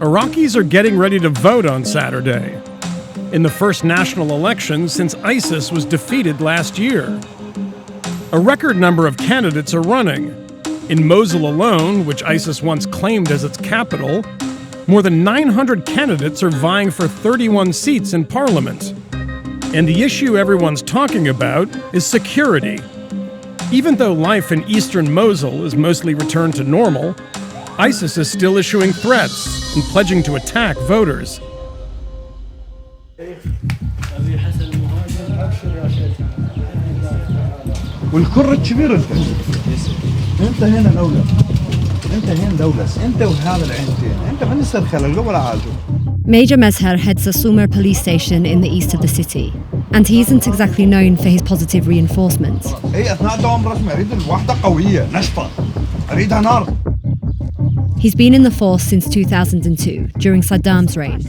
Iraqis are getting ready to vote on Saturday, in the first national election since ISIS was defeated last year. A record number of candidates are running. In Mosul alone, which ISIS once claimed as its capital, more than 900 candidates are vying for 31 seats in parliament. And the issue everyone's talking about is security. Even though life in eastern Mosul is mostly returned to normal, ISIS is still issuing threats and pledging to attack voters. والكرة الكبير انت هنا دولة انت هنا دولة انت وهذا العينتين انت ما نستر خلل قبل عاجو. Major Mezher heads the Sumer police station in the east of the city, and he isn't exactly known for his positive reinforcement. هي اثناء دوام رسمي اريد الوحدة قوية نشطة اريدها نار. He's been in the force since 2002, during Saddam's reign.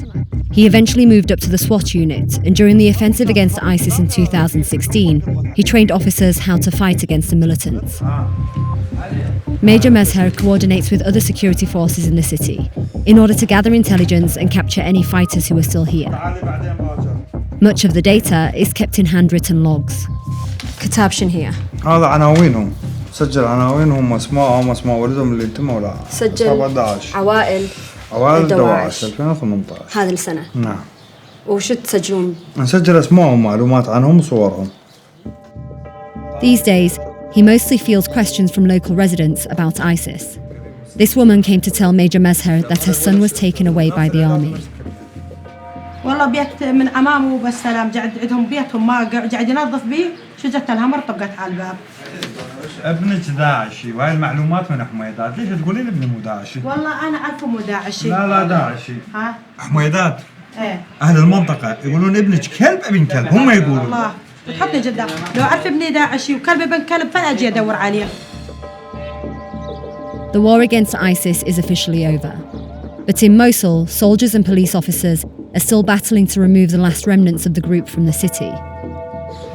He eventually moved up to the SWAT unit, and during the offensive against ISIS in 2016, he trained officers how to fight against the militants. Major Mezher coordinates with other security forces in the city in order to gather intelligence and capture any fighters who are still here. Much of the data is kept in handwritten logs. كتاب شن هي؟ هذا عناوينهم سجل عناوينهم اسمائهم اسماء ولدهم اللي انتموا لها. سجل عوائل دواعش 2018 هذه السنة. نعم. وشو تسجلون؟ نسجل اسمائهم معلومات عنهم وصورهم. These days, he mostly fields questions from local residents about ISIS. This woman came to tell Major Mezher that her son was taken away by the army. والله بيت من أمامه بالسلام قاعد عندهم بيتهم ما قاعد ينظف بيه شجت لها مرطقت على الباب. ابنك داعشي وهاي المعلومات من حميدات، ليش تقولين ابني مو داعشي؟ والله أنا أعرفه مو داعشي. لا داعشي. ها؟ حميدات. إيه. أهل المنطقة يقولون ابنك كلب ابن كلب، هم يقولون. والله بتحطني قدام، لو أعرف ابني داعشي وكلب ابن كلب فأجي أدور عليه. The war against ISIS is officially over. But in Mosul, soldiers and police officers are still battling to remove the last remnants of the group from the city.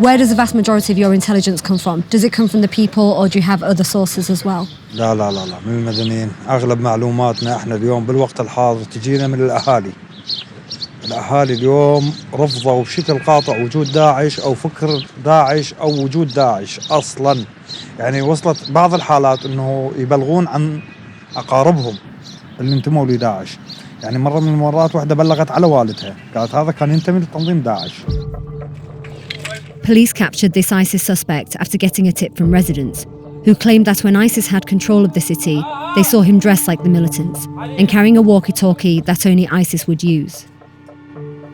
Where does the vast majority of your intelligence come from? Does it come from the people or do you have other sources as well? لا من المدنيين. أغلب معلوماتنا احنا اليوم بالوقت الحاضر تجينا من الأهالي. الأهالي اليوم رفضوا بشكل قاطع وجود داعش أو فكر داعش أو وجود داعش أصلاً. يعني وصلت بعض الحالات إنه يبلغون عن أقاربهم اللي انتموا لداعش. يعني مرة من المرات واحدة بلغت على والدها قالت هذا كان ينتمي لتنظيم داعش. Police captured this ISIS suspect after getting a tip from residents who claimed that when ISIS had control of the city, they saw him dressed like the militants and carrying a walkie-talkie that only ISIS would use.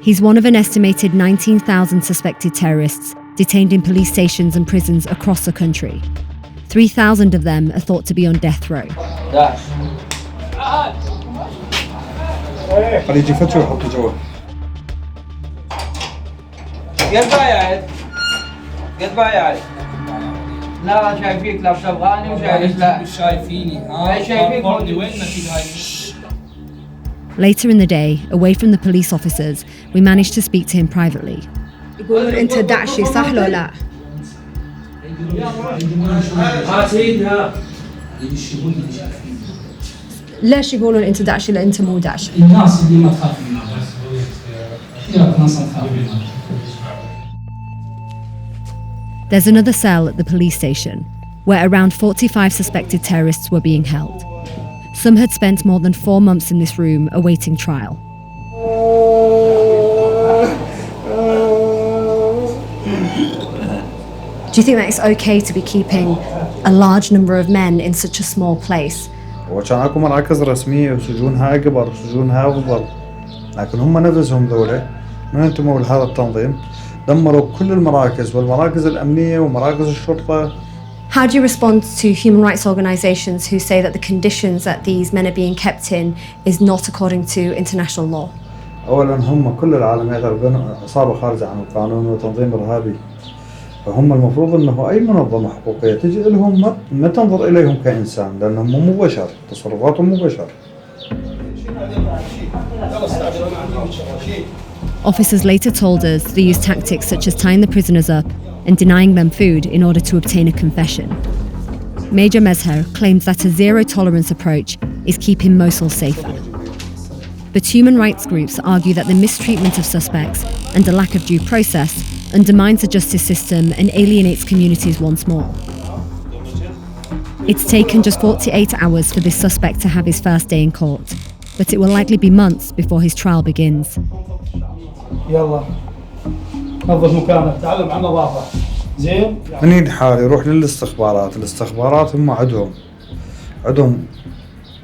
He's one of an estimated 19,000 suspected terrorists detained in police stations and prisons across the country. 3,000 of them are thought to be on death row. خليجي فتشوا وحطوا جوا. قد بايعت لا شايفيك لابس افغاني وشايفك لا مش شايفيني ها شايفيك وين ما في هاي. Later in the day, away from the police officers, we managed to speak to him privately. يقولون أنت داعشي صح لو لا؟ ليش يقولون أنت داعشي لا أنت مو داعشي؟ الناس اللي ما تخاف منها كثير ناس تخاف منها. There's another cell at the police station, where around 45 suspected terrorists were being held. Some had spent more than 4 months in this room awaiting trial. Do you think that it's okay to be keeping a large number of men in such a small place? وكان اكو مراكز رسمية وسجونها أكبر وسجونها أفضل، لكن هم نفسهم ذولا من انتموا لهذا التنظيم دمروا كل المراكز والمراكز الأمنية ومراكز الشرطة. How do you respond to human rights organisations who say that the conditions that these men are being kept in is not according to international law? أولاً هم كل العالم يعتبرون عصابة خارجة عن القانون وتنظيم إرهابي، فهم المفروض أنه أي منظمة حقوقية تجي لهم ما تنظر إليهم كإنسان لأنهم مو بشر، تصرفاتهم مو بشر. Officers later told us they used tactics such as tying the prisoners up and denying them food in order to obtain a confession. Major Mezher claims that a zero-tolerance approach is keeping Mosul safer. But human rights groups argue that the mistreatment of suspects and the lack of due process undermines the justice system and alienates communities once more. It's taken just 48 hours for this suspect to have his first day in court, but it will likely be months before his trial begins. يلا نظف مكانك تعلم عن نظافة زين. منين حالي يروح الاستخبارات هم عندهم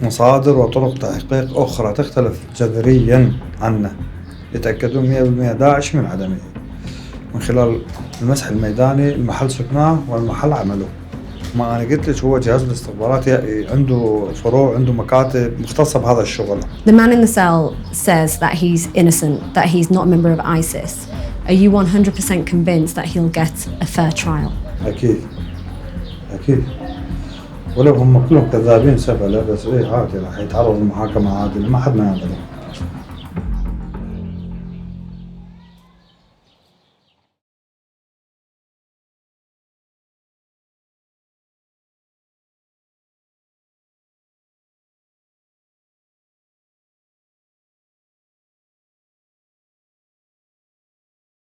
مصادر وطرق تحقيق أخرى تختلف جذريا عنا، يتأكدون 100% داعش من عدمه من خلال المسح الميداني المحل سكناه والمحل عمله. ما أنا قلت لك هو جهاز الاستخبارات عنده فروع، عنده مكاتب مختصة بهذا الشغل. The man in the cell says that he's innocent, that he's not a member of ISIS. Are you 100% convinced that he'll get a fair trial? أكيد ولو هم كلهم كذابين سفلة، بس عادي راح يتعرض لمحاكمة عادلة، ما حد ما يعمله.